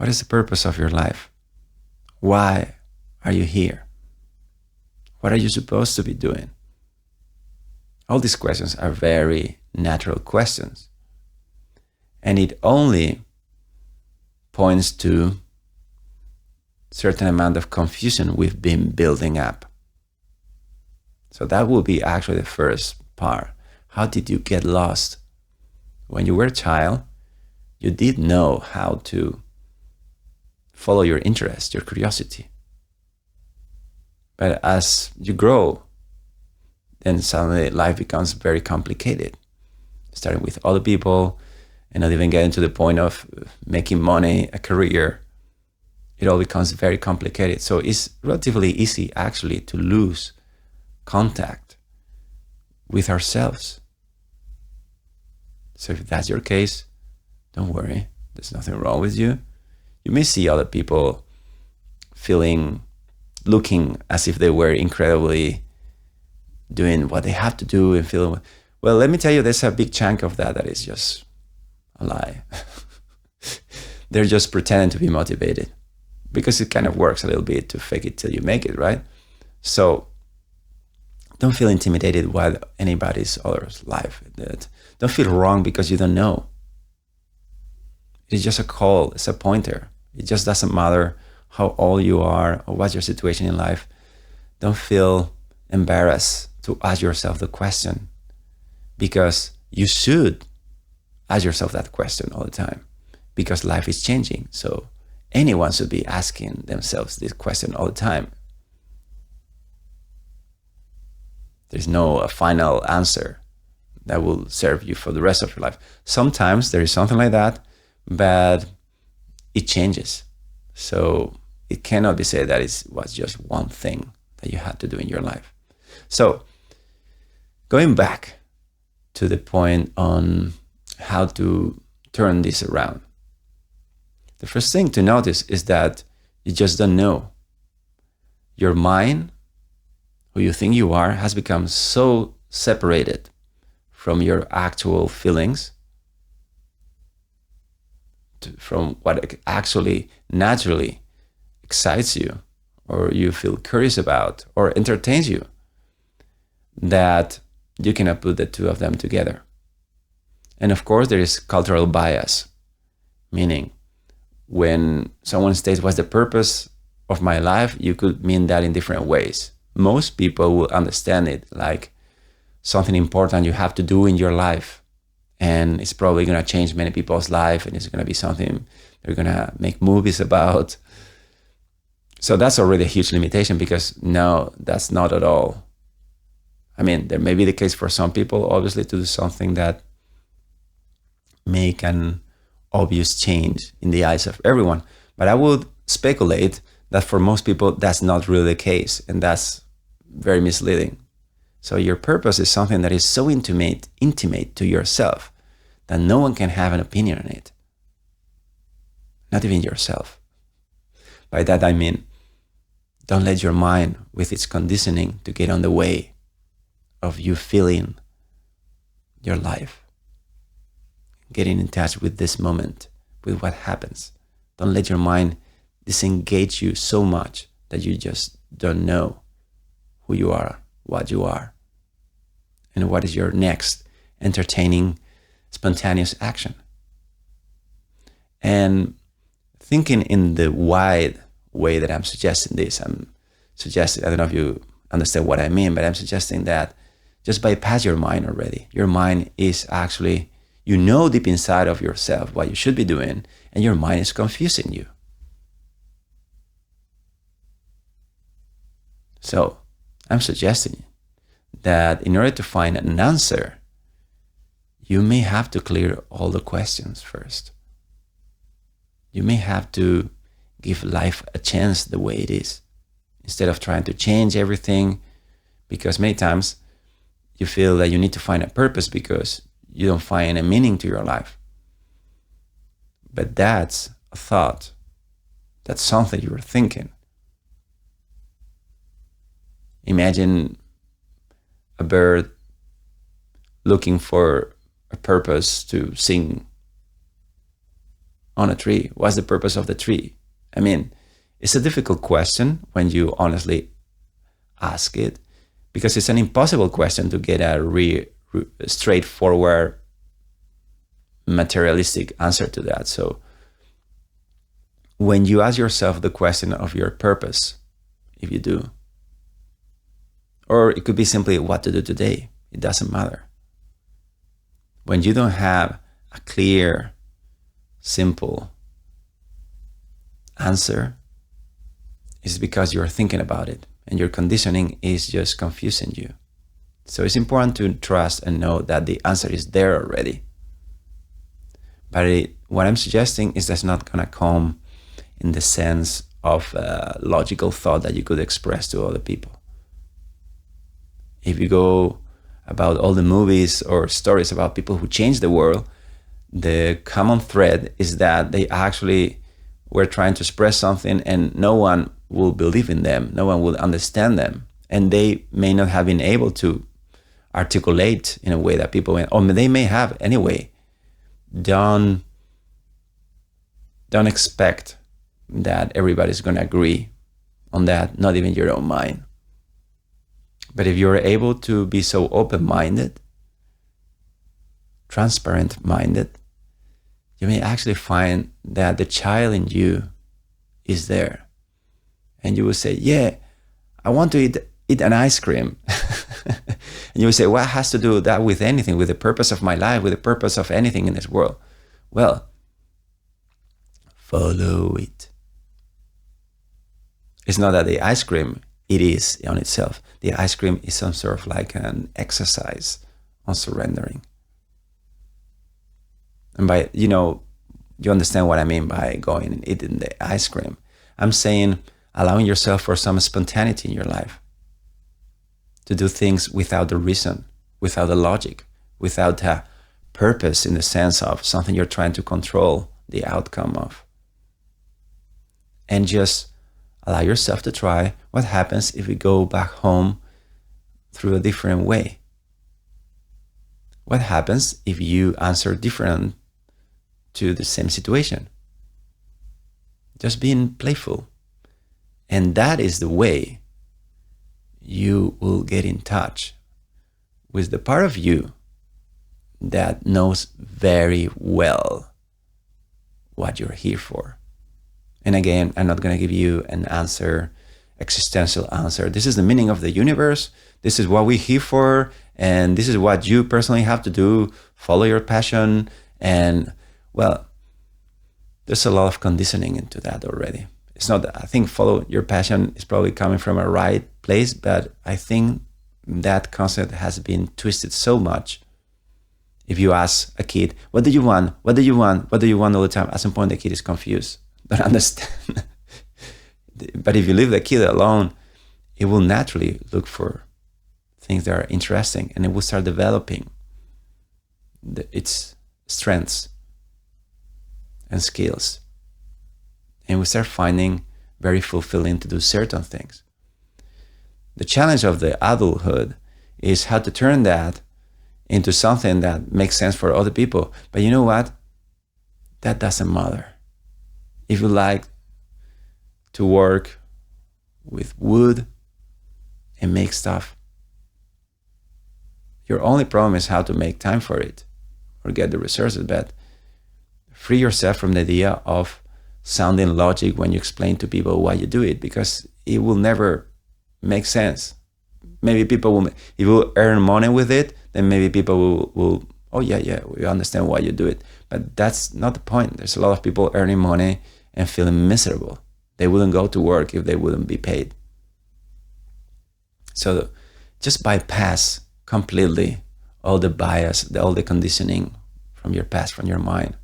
What is the purpose of your life? Why are you here? What are you supposed to be doing? All these questions are very natural questions. And it only points to a certain amount of confusion we've been building up. So that will be actually the first part. How did you get lost? When you were a child, you did know how to follow your interest, your curiosity. But as you grow, then suddenly life becomes very complicated, starting with other people and not even getting to the point of making money, a career. It all becomes very complicated. So it's relatively easy actually to lose contact with ourselves. So if that's your case, don't worry. There's nothing wrong with you. You may see other people looking as if they were incredibly doing what they have to do and feeling, well, let me tell you, there's a big chunk of that is just a lie. They're just pretending to be motivated because it kind of works a little bit to fake it till you make it, right? So don't feel intimidated by anybody's other's life. Don't feel wrong because you don't know. It's just a call. It's a pointer. It just doesn't matter how old you are or what's your situation in life. Don't feel embarrassed to ask yourself the question, because you should ask yourself that question all the time, because life is changing. So anyone should be asking themselves this question all the time. There's no final answer that will serve you for the rest of your life. Sometimes there is something like that, but it changes. So it cannot be said that it was just one thing that you had to do in your life. So going back to the point on how to turn this around. The first thing to notice is that you just don't know. Your mind, who you think you are, has become so separated from your actual feelings, from what actually naturally excites you or you feel curious about or entertains you, that you cannot put the two of them together. And of course, there is cultural bias, meaning when someone states what's the purpose of my life, you could mean that in different ways. Most people will understand it like something important you have to do in your life, and it's probably going to change many people's life, and it's going to be something they're going to make movies about. So that's already a huge limitation, because no, that's not at all. I mean, there may be the case for some people, obviously, to do something that make an obvious change in the eyes of everyone. But I would speculate that for most people, that's not really the case, and that's very misleading. So your purpose is something that is so intimate to yourself that no one can have an opinion on it, not even yourself. By that I mean, don't let your mind with its conditioning to get on the way of you feeling your life, getting in touch with this moment, with what happens. Don't let your mind disengage you so much that you just don't know who you are, what you are, and what is your next entertaining, spontaneous action. And thinking in the wide way that I'm suggesting this, I don't know if you understand what I mean, but I'm suggesting that just bypass your mind already. Your mind is actually, you know deep inside of yourself what you should be doing, and your mind is confusing you. So I'm suggesting that in order to find an answer, you may have to clear all the questions first. You may have to give life a chance the way it is, instead of trying to change everything, because many times you feel that you need to find a purpose because you don't find a meaning to your life. But that's a thought. That's something you were thinking. Imagine a bird looking for a purpose to sing. on a tree? What's the purpose of the tree? I mean, it's a difficult question when you honestly ask it, because it's an impossible question to get a straightforward, materialistic answer to that. So when you ask yourself the question of your purpose, if you do, or it could be simply what to do today, it doesn't matter. When you don't have a clear, simple answer, it's because you're thinking about it and your conditioning is just confusing you. So it's important to trust and know that the answer is there already. But what I'm suggesting is that's not going to come in the sense of logical thought that you could express to other people. If you go about all the movies or stories about people who changed the world, the common thread is that they actually were trying to express something and no one will believe in them, no one will understand them, and they may not have been able to articulate in a way that people went, or they may have anyway. Don't expect that everybody's going to agree on that, not even your own mind. But if you're able to be so open-minded, transparent-minded, you may actually find that the child in you is there. And you will say, yeah, I want to eat an ice cream. And you will say, what has to do that with anything, with the purpose of my life, with the purpose of anything in this world? Well, follow it. It's not that the ice cream, it is on itself. The ice cream is some sort of like an exercise on surrendering. And by, you understand what I mean by going and eating the ice cream. I'm saying allowing yourself for some spontaneity in your life. To do things without a reason, without a logic, without a purpose in the sense of something you're trying to control the outcome of. And just allow yourself to try what happens if we go back home through a different way. What happens if you answer different to the same situation? Just being playful. And that is the way you will get in touch with the part of you that knows very well what you're here for. And again, I'm not going to give you an answer, existential answer. This is the meaning of the universe. This is what we're here for. And this is what you personally have to do. Follow your passion. And well, there's a lot of conditioning into that already. It's not that I think follow your passion is probably coming from a right place, but I think that concept has been twisted so much. If you ask a kid, what do you want? What do you want? What do you want all the time? At some point, the kid is confused. Don't understand. But if you leave the kid alone, it will naturally look for things that are interesting and it will start developing its strengths and skills. And we start finding very fulfilling to do certain things. The challenge of the adulthood is how to turn that into something that makes sense for other people. But you know what? That doesn't matter. If you like to work with wood and make stuff, your only problem is how to make time for it or get the resources. But free yourself from the idea of sounding logic when you explain to people why you do it, because it will never make sense. Maybe people will, if you earn money with it, then maybe people will oh yeah, we understand why you do it. But that's not the point. There's a lot of people earning money and feeling miserable. They wouldn't go to work if they wouldn't be paid. So just bypass completely all the bias, all the conditioning from your past, from your mind,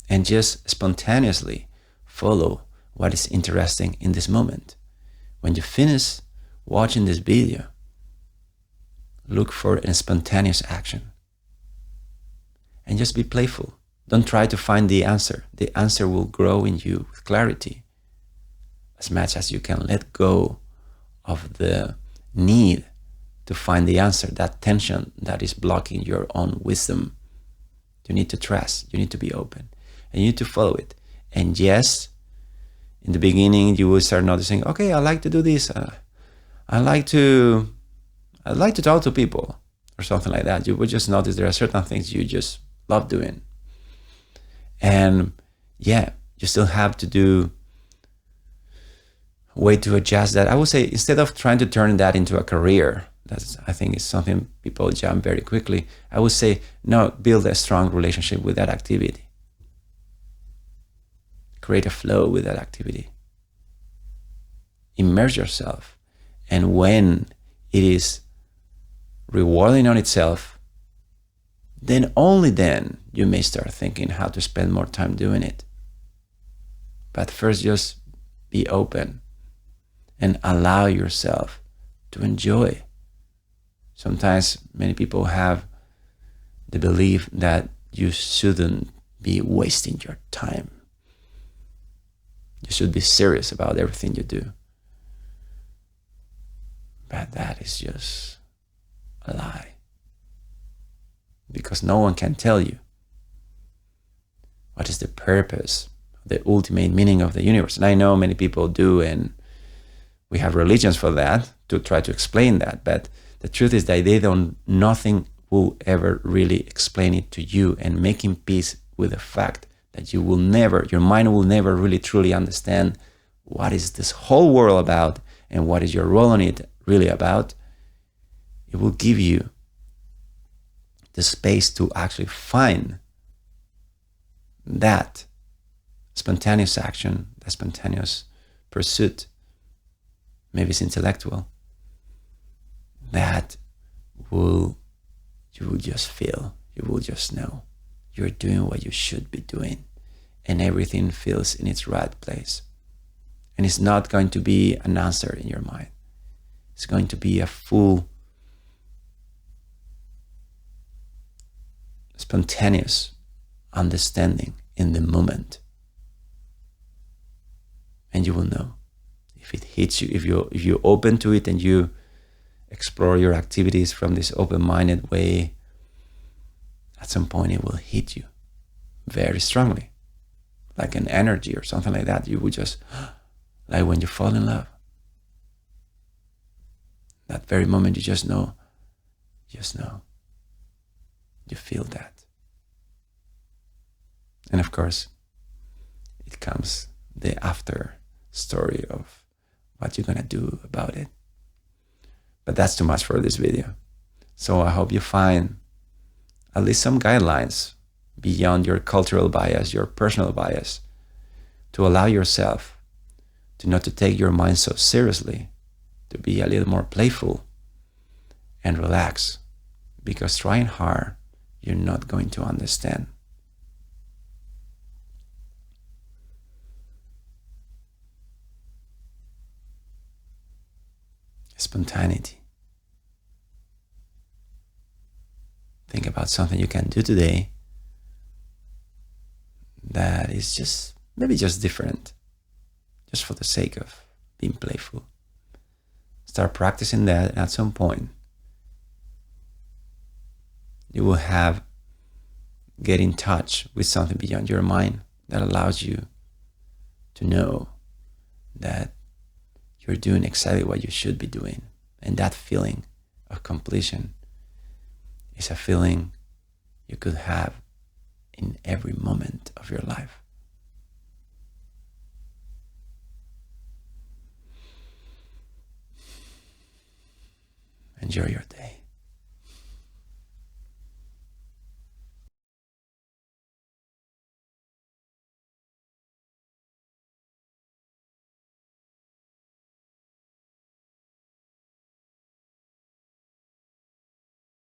and just spontaneously follow what is interesting in this moment. When you finish watching this video, look for a spontaneous action and just be playful. Don't try to find the answer. The answer will grow in you with clarity as much as you can let go of the need to find the answer, that tension that is blocking your own wisdom. You need to trust. You need to be open. and you need to follow it. And yes, in the beginning, you will start noticing, okay, I like to do this. I like to talk to people or something like that. You will just notice there are certain things you just love doing. And yeah, you still have to do a way to adjust that. I would say instead of trying to turn that into a career, I think is something people jump very quickly. I would say, no, build a strong relationship with that activity. Create a flow with that activity. Immerse yourself. And when it is rewarding on itself, then only then you may start thinking how to spend more time doing it. But first, just be open and allow yourself to enjoy. Sometimes many people have the belief that you shouldn't be wasting your time. You should be serious about everything you do. But that is just a lie. Because no one can tell you what is the purpose, the ultimate meaning of the universe. And I know many people do, and we have religions for that, to try to explain that. But the truth is that nothing will ever really explain it to you, and making peace with the fact that your mind will never really truly understand what is this whole world about and what is your role in it really about. It will give you the space to actually find that spontaneous action, that spontaneous pursuit, maybe it's intellectual, that you will just feel, you will just know you're doing what you should be doing, and everything feels in its right place. And it's not going to be an answer in your mind. It's going to be a full, spontaneous understanding in the moment. And you will know if it hits you, if you're open to it and you explore your activities from this open-minded way. At some point it will hit you very strongly, like an energy or something like that. You would just, like when you fall in love, that very moment you just know, you feel that. And of course, it comes the after story of what you're gonna do about it. But that's too much for this video. So I hope you find at least some guidelines beyond your cultural bias, your personal bias, to allow yourself to not to take your mind so seriously, to be a little more playful and relax, because trying hard, you're not going to understand. Spontaneity. Think about something you can do today that is just, maybe just different, just for the sake of being playful. Start practicing that, and at some point, you will get in touch with something beyond your mind that allows you to know that you're doing exactly what you should be doing. And that feeling of completion is a feeling you could have in every moment of your life. Enjoy your day.